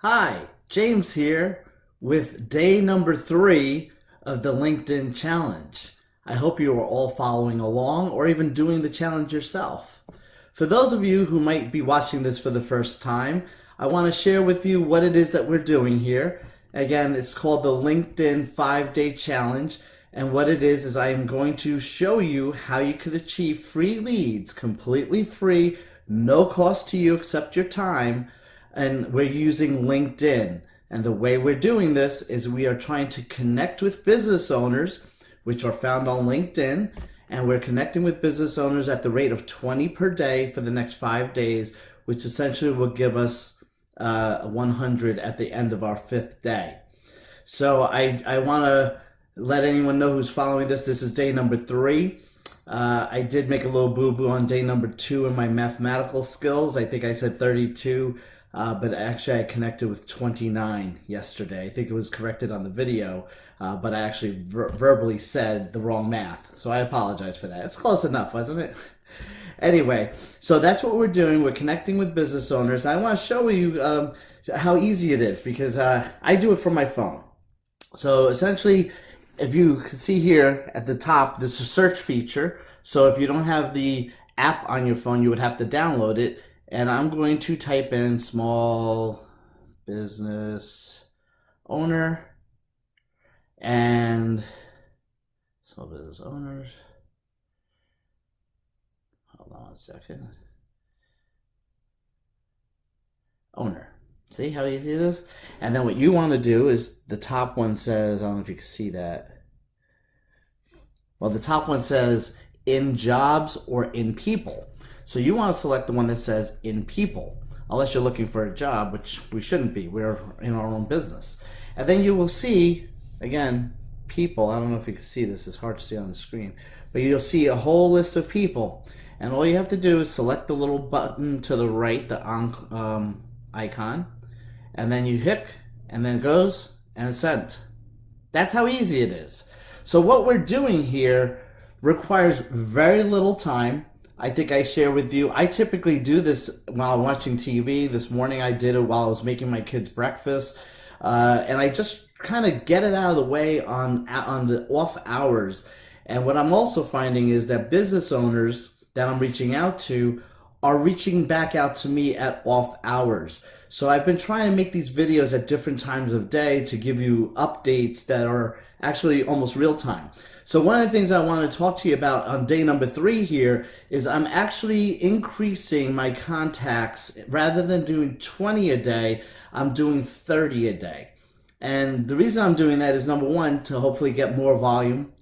Hi, James here with day number 3 of the LinkedIn challenge. I hope you are all following along or even doing the challenge yourself. For those of you who might be watching this for the first time, I want to share with you what it is that we're doing here. Again, it's called the LinkedIn 5-Day Challenge. And what it is I am going to show you how you could achieve free leads, completely free, no cost to you except your time. And we're using LinkedIn. And the way we're doing this is we are trying to connect with business owners, which are found on LinkedIn. And we're connecting with business owners at the rate of 20 per day for the next 5 days, which essentially will give us 100 at the end of our 5th day. So I want to let anyone know who's following this. This is day number 3. I did make a little boo-boo on day number 2 in my mathematical skills. I think I said 32, but actually I connected with 29 yesterday. I think it was corrected on the video, but I actually verbally said the wrong math. So I apologize for that. It's close enough, wasn't it? Anyway, so that's what we're doing. We're connecting with business owners. I want to show you how easy it is because I do it from my phone. So essentially, if you can see here at the top, this is a search feature. So if you don't have the app on your phone, you would have to download it. And I'm going to type in small business owner and small business owners. Hold on a second. Owner. See how easy it is? And then what you want to do is the top one says, I don't know if you can see that. Well, the top one says in jobs or in people. So you want to select the one that says in people, unless you're looking for a job, which we shouldn't be. We're in our own business. And then you will see, again, people. I don't know if you can see this. It's hard to see on the screen. But you'll see a whole list of people. And all you have to do is select the little button to the right, the icon. And then you hit, and then it goes, and it's sent. That's how easy it is. So what we're doing here requires very little time. I think I share with you, I typically do this while I'm watching TV. This morning I did it while I was making my kids breakfast. And I just kind of get it out of the way on the off hours. And what I'm also finding is that business owners that I'm reaching out to are reaching back out to me at off hours. So I've been trying to make these videos at different times of day to give you updates that are actually almost real time. So one of the things I want to talk to you about on day number 3 here is I'm actually increasing my contacts. Rather than doing 20 a day, I'm doing 30 a day. And the reason I'm doing that is, number one, to hopefully get more volume.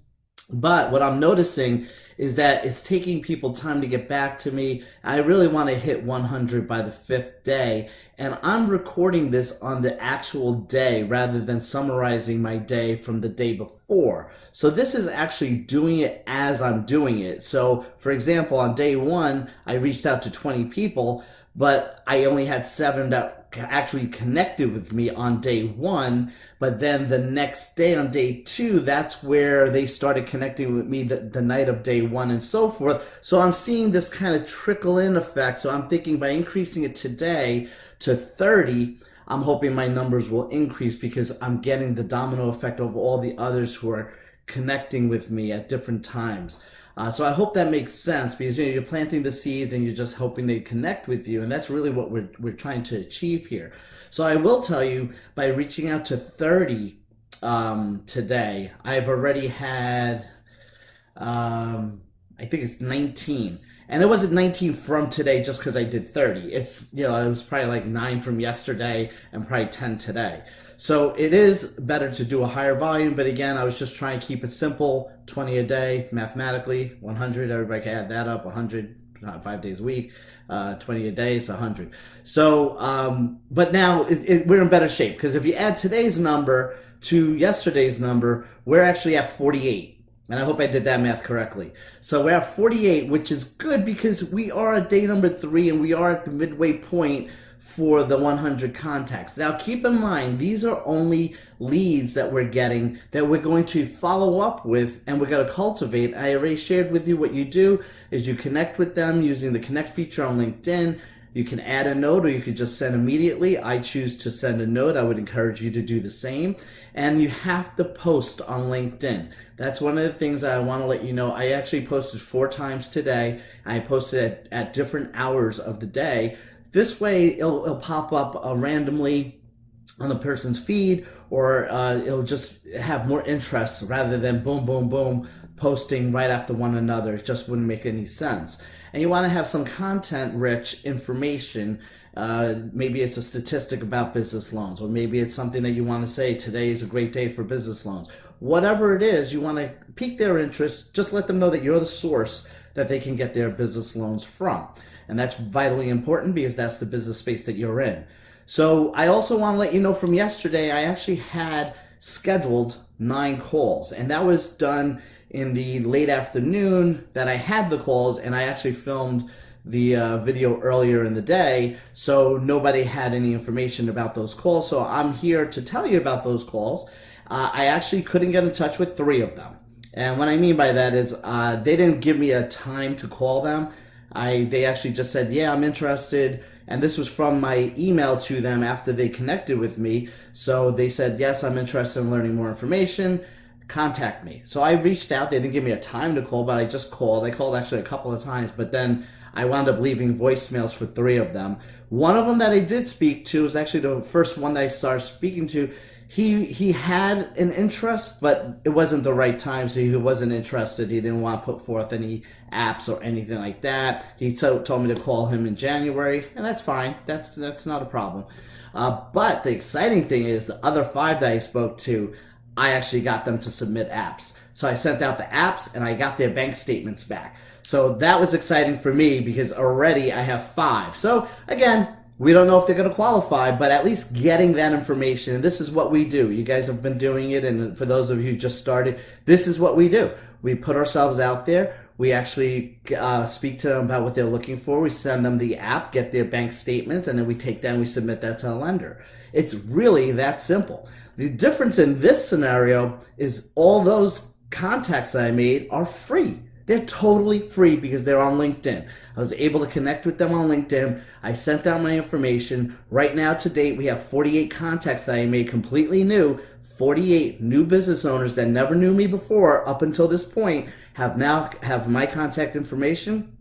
But what I'm noticing is that it's taking people time to get back to me. I really want to hit 100 by the 5th day. And I'm recording this on the actual day rather than summarizing my day from the day before. So this is actually doing it as I'm doing it. So for example, on day 1, I reached out to 20 people, but I only had 7 that actually connected with me on day 1. But then the next day on day 2, that's where they started connecting with me the night of day 1 and so forth. So I'm seeing this kind of trickle in effect. So I'm thinking by increasing it today to 30, I'm hoping my numbers will increase because I'm getting the domino effect of all the others who are connecting with me at different times. So I hope that makes sense because you're planting the seeds and you're just hoping they connect with you, and that's really what we're trying to achieve here. So I will tell you, by reaching out to 30 today, I've already had I think it's 19. And it wasn't 19 from today just because I did 30. It's, it was probably like 9 from yesterday and probably 10 today. So it is better to do a higher volume, but again, I was just trying to keep it simple. 20 a day, mathematically, 100, everybody can add that up, 100, 5 days a week, 20 a day, it's 100. So, but now we're in better shape because if you add today's number to yesterday's number, we're actually at 48. And I hope I did that math correctly. So we're at 48, which is good because we are at day number 3 and we are at the midway point for the 100 contacts. Now keep in mind, these are only leads that we're getting that we're going to follow up with and we're going to cultivate. I already shared with you what you do is you connect with them using the connect feature on LinkedIn. You can add a note or you could just send immediately. I choose to send a note. I would encourage you to do the same. And you have to post on LinkedIn. That's one of the things that I want to let you know. I actually posted 4 times today. I posted at different hours of the day. This way it'll pop up randomly on the person's feed, or it'll just have more interest rather than boom, boom, boom, posting right after one another. It just wouldn't make any sense. And you want to have some content-rich information. Maybe it's a statistic about business loans, or maybe it's something that you want to say, today is a great day for business loans. Whatever it is, you want to pique their interest. Just let them know that you're the source that they can get their business loans from. And that's vitally important because that's the business space that you're in. So I also want to let you know from yesterday, I actually had scheduled 9 calls, and that was done in the late afternoon that I had the calls, and I actually filmed the video earlier in the day, so nobody had any information about those calls. So I'm here to tell you about those calls. I actually couldn't get in touch with 3 of them. And what I mean by that is they didn't give me a time to call them. They actually just said, yeah, I'm interested. And this was from my email to them after they connected with me. So they said, yes, I'm interested in learning more information. Contact me. So I reached out. They didn't give me a time to call, but I just called. I called actually a couple of times, but then I wound up leaving voicemails for 3 of them. One of them that I did speak to was actually the first one that I started speaking to. He had an interest, but it wasn't the right time, so he wasn't interested. He didn't want to put forth any apps or anything like that. He told me to call him in January, and that's fine. That's not a problem. But the exciting thing is the other 5 that I spoke to, I actually got them to submit apps. So I sent out the apps, and I got their bank statements back. So that was exciting for me because already I have 5. So again, we don't know if they're going to qualify, but at least getting that information. And this is what we do. You guys have been doing it. And for those of you who just started, this is what we do. We put ourselves out there. We actually speak to them about what they're looking for. We send them the app, get their bank statements, and then we take that and we submit that to a lender. It's really that simple. The difference in this scenario is all those contacts that I made are free. They're totally free because they're on LinkedIn. I was able to connect with them on LinkedIn. I sent out my information. Right now to date, we have 48 contacts that I made completely new. 48 new business owners that never knew me before up until this point have my contact information,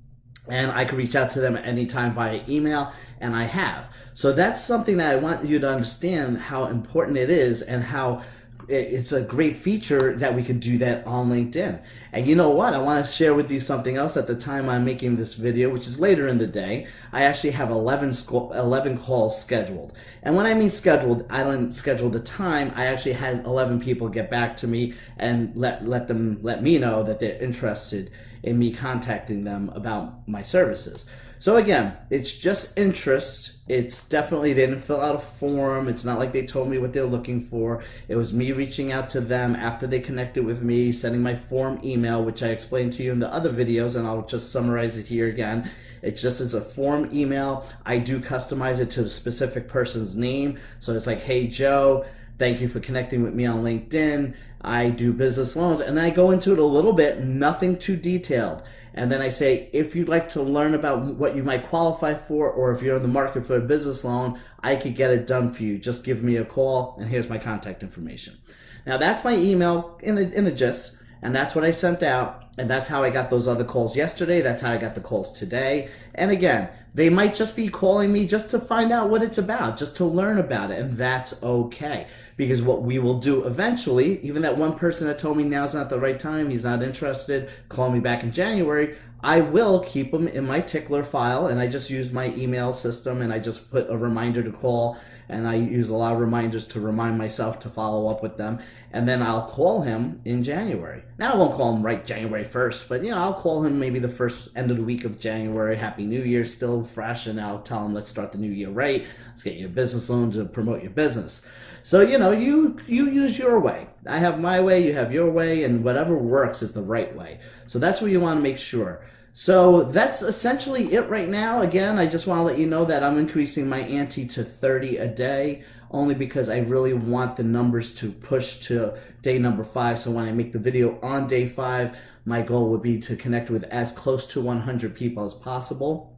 and I can reach out to them at any time via email, and I have. So that's something that I want you to understand how important it is and how it's a great feature that we could do that on LinkedIn. And you know what? I want to share with you something else. At the time I'm making this video, which is later in the day, I actually have 11 calls scheduled. And when I mean scheduled, I don't schedule the time. I actually had 11 people get back to me and let me know that they're interested in me contacting them about my services. So again, it's just interest. It's definitely, they didn't fill out a form. It's not like they told me what they're looking for. It was me reaching out to them after they connected with me, sending my form email, which I explained to you in the other videos, and I'll just summarize it here again. It just is a form email. I do customize it to a specific person's name. So it's like, hey, Joe, thank you for connecting with me on LinkedIn. I do business loans. And then I go into it a little bit, nothing too detailed. And then I say, if you'd like to learn about what you might qualify for, or if you're in the market for a business loan, I could get it done for you. Just give me a call, and here's my contact information. Now, that's my email in a gist, and that's what I sent out, and that's how I got those other calls yesterday. That's how I got the calls today. And again, they might just be calling me just to find out what it's about, just to learn about it, and that's okay. Because what we will do eventually, even that one person that told me now's not the right time, he's not interested, call me back in January, I will keep them in my tickler file, and I just use my email system, and I just put a reminder to call, and I use a lot of reminders to remind myself to follow up with them, and then I'll call him in January. Now, I won't call him right January 1st, but I'll call him maybe the first end of the week of January. Happy New Year, still fresh, and I'll tell him, let's start the new year right. Let's get you a business loan to promote your business. So, you use your way. I have my way, you have your way, and whatever works is the right way. So that's what you want to make sure. So that's essentially it right now. Again, I just want to let you know that I'm increasing my ante to 30 a day, only because I really want the numbers to push to day number 5. So when I make the video on day 5, my goal would be to connect with as close to 100 people as possible.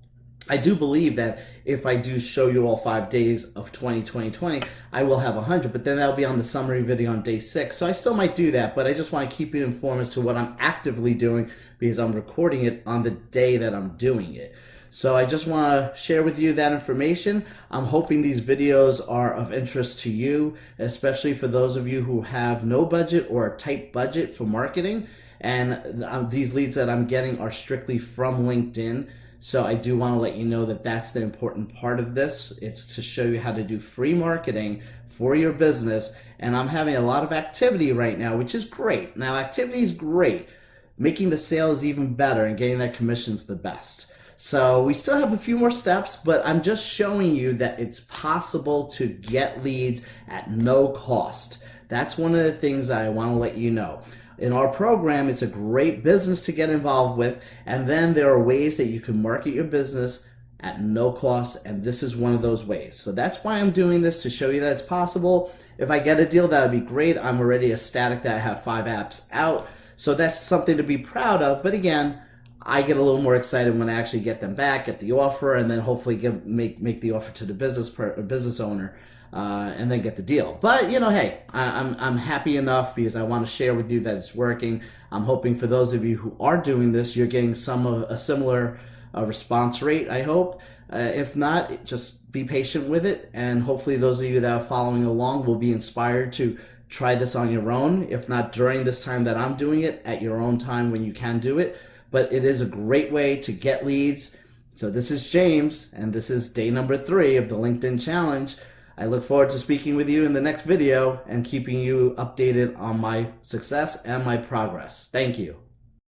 I do believe that if I do show you all 5 days of 2020, I will have 100, but then that'll be on the summary video on day 6. So I still might do that, but I just want to keep you informed as to what I'm actively doing because I'm recording it on the day that I'm doing it. So I just want to share with you that information. I'm hoping these videos are of interest to you, especially for those of you who have no budget or a tight budget for marketing. And these leads that I'm getting are strictly from LinkedIn. So I do want to let you know that that's the important part of this. It's to show you how to do free marketing for your business. And I'm having a lot of activity right now, which is great. Now, activity is great. Making the sale is even better, and getting that commission is the best. So we still have a few more steps, but I'm just showing you that it's possible to get leads at no cost. That's one of the things I want to let you know. In our program, it's a great business to get involved with, and then there are ways that you can market your business at no cost, and this is one of those ways. So that's why I'm doing this, to show you that it's possible. If I get a deal, that would be great. I'm already ecstatic that I have 5 apps out, so that's something to be proud of. But again, I get a little more excited when I actually get them back, get the offer, and then hopefully make the offer to the business owner. And then get the deal. But you know, hey, I'm happy enough because I want to share with you that it's working. I'm hoping for those of you who are doing this, you're getting a similar response rate, I hope. If not, just be patient with it, and hopefully those of you that are following along will be inspired to try this on your own. If not during this time that I'm doing it, at your own time when you can do it. But it is a great way to get leads. So this is James, and this is day number 3 of the LinkedIn Challenge. I look forward to speaking with you in the next video and keeping you updated on my success and my progress. Thank you.